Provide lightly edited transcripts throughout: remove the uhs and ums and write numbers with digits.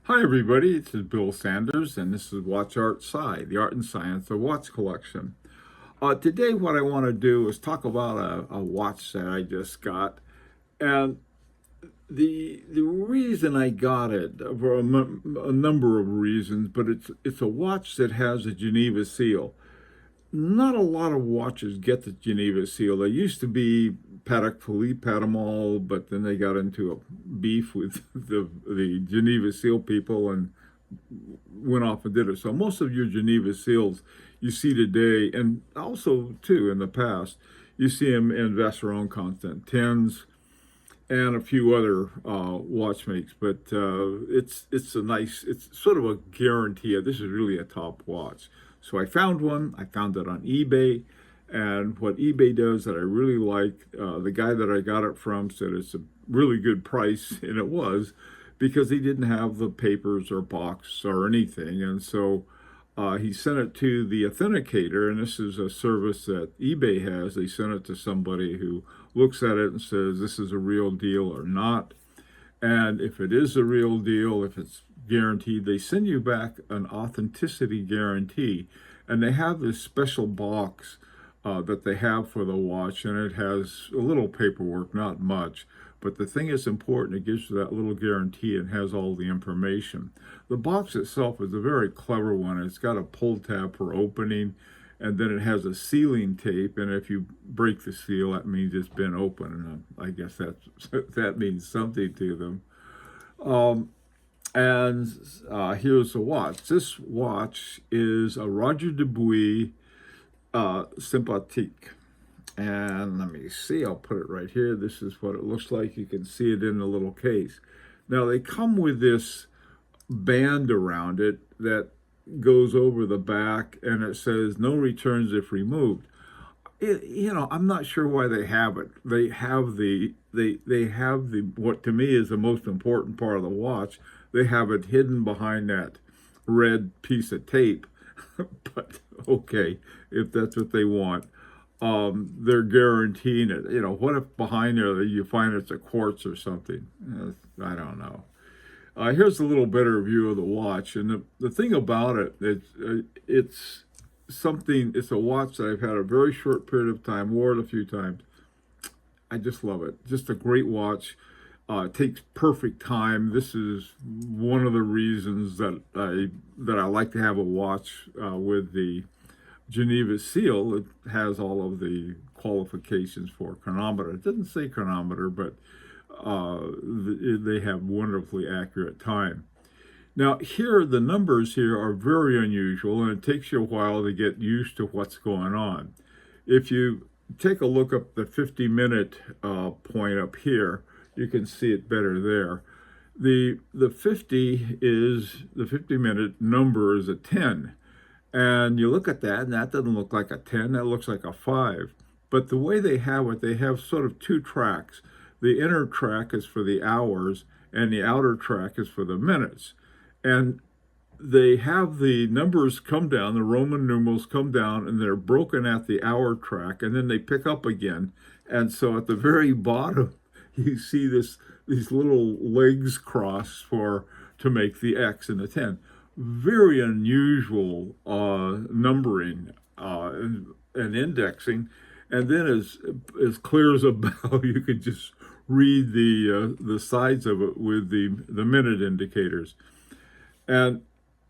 Hi, everybody. This is Bill Sanders, and this is Watch Art Sci, the art and science of watch collection. Today, what I want to do is talk about a watch that I just got, and the reason I got it for a number of reasons, but it's a watch that has a Geneva Seal. Not a lot of watches get the Geneva Seal. They used to be Patek Philippe had them all, but then they got into a beef with the Geneva Seal people and went off and did it. So most of your Geneva Seals you see today, and also too in the past, you see them in Vacheron Constant 10s and a few other watch makes. But it's sort of a guarantee. This is really a top watch. So I found one. I found it on eBay. And what eBay does that I really like, the guy that I got it from said it's a really good price, and it was, because he didn't have the papers or box or anything. And so he sent it to the authenticator, and this is a service that eBay has. They send it to somebody who looks at it and says, this is a real deal or not. And if it is a real deal, if it's guaranteed, they send you back an authenticity guarantee. And they have this special box that they have for the watch, and it has a little paperwork, not much. But the thing is important, it gives you that little guarantee and has all the information. The box itself is a very clever one. It's got a pull tab for opening, and then it has a sealing tape, and if you break the seal, that means it's been open, and I guess that means something to them. And here's the watch. This watch is a Roger Dubuis Sympathique. And let me see, I'll put it right here. This is what it looks like. You can see it in the little case. Now, they come with this band around it that goes over the back, and it says no returns if removed. I'm not sure why they have it. They have the what to me is the most important part of the watch. They have it hidden behind that red piece of tape. But okay, if that's what they want. They're guaranteeing it. What if behind there you find it's a quartz or something? I don't know. Here's a little better view of the watch, and the thing about it, it's something. It's a watch that I've had a very short period of time, wore it a few times. I just love it. Just a great watch. It takes perfect time. This is one of the reasons that I like to have a watch with the Geneva Seal. It has all of the qualifications for chronometer. It doesn't say chronometer, but they have wonderfully accurate time. Now here, the numbers here are very unusual, and it takes you a while to get used to what's going on. If you take a look up the 50-minute point up here, you can see it better there. The 50-minute number is a 10. And you look at that, and that doesn't look like a 10, that looks like a 5. But the way they have it, they have sort of two tracks. The inner track is for the hours, and the outer track is for the minutes. And they have the numbers come down, the Roman numerals come down, and they're broken at the hour track, and then they pick up again. And so at the very bottom, you see these little legs cross to make the X and the 10. Very unusual numbering and indexing, and then as clear as a bell, you could just read the sides of it with the minute indicators, and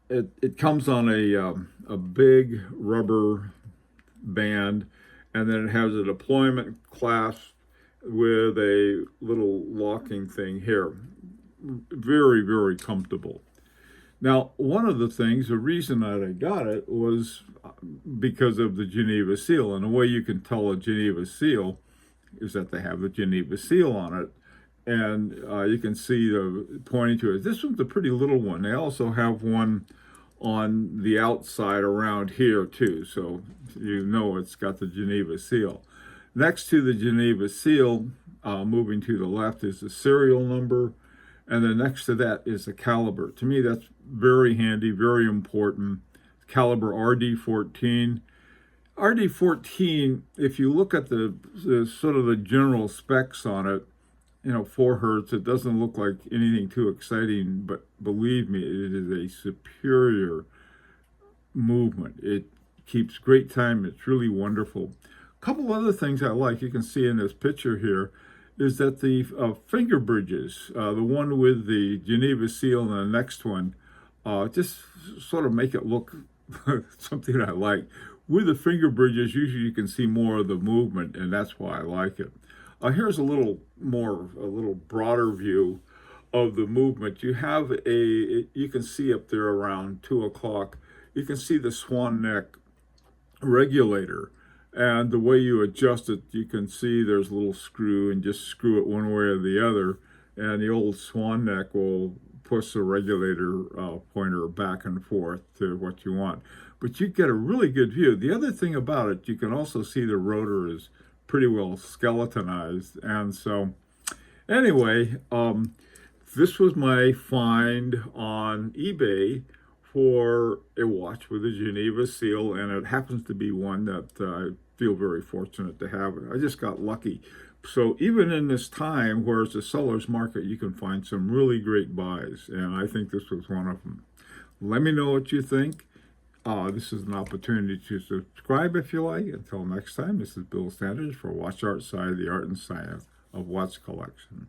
it comes on a big rubber band, and then it has a deployment clasp with a little locking thing here. Very, very comfortable. Now, one of the things, the reason that I got it was because of the Geneva Seal. And the way you can tell a Geneva Seal is that they have the Geneva Seal on it. And you can see pointing to it. This one's a pretty little one. They also have one on the outside around here, too. So it's got the Geneva Seal. Next to the Geneva Seal, moving to the left, is the serial number. And then next to that is the caliber. To me, that's very handy, very important. Caliber RD14. RD14, if you look at the sort of the general specs on it, 4 hertz. It doesn't look like anything too exciting, but believe me, it is a superior movement. It keeps great time. It's really wonderful. A couple other things I like, you can see in this picture here, is that the finger bridges, the one with the Geneva Seal and the next one, just sort of make it look something I like. With the finger bridges, usually you can see more of the movement, and that's why I like it. Here's a little broader view of the movement. You have you can see up there around 2 o'clock, you can see the swan neck regulator. And the way you adjust it, you can see there's a little screw, and just screw it one way or the other, and the old swan neck will push the regulator pointer back and forth to what you want. But you get a really good view. The other thing about it, you can also see the rotor is pretty well skeletonized. And so anyway, this was my find on eBay for a watch with a Geneva Seal, and it happens to be one that I feel very fortunate to have. I just got lucky. So even in this time where it's a seller's market, you can find some really great buys, and I think this was one of them. Let me know what you think. This is an opportunity to subscribe if you like. Until next time, this is Bill Sanders for Watch Art Side, the art and science of watch collection.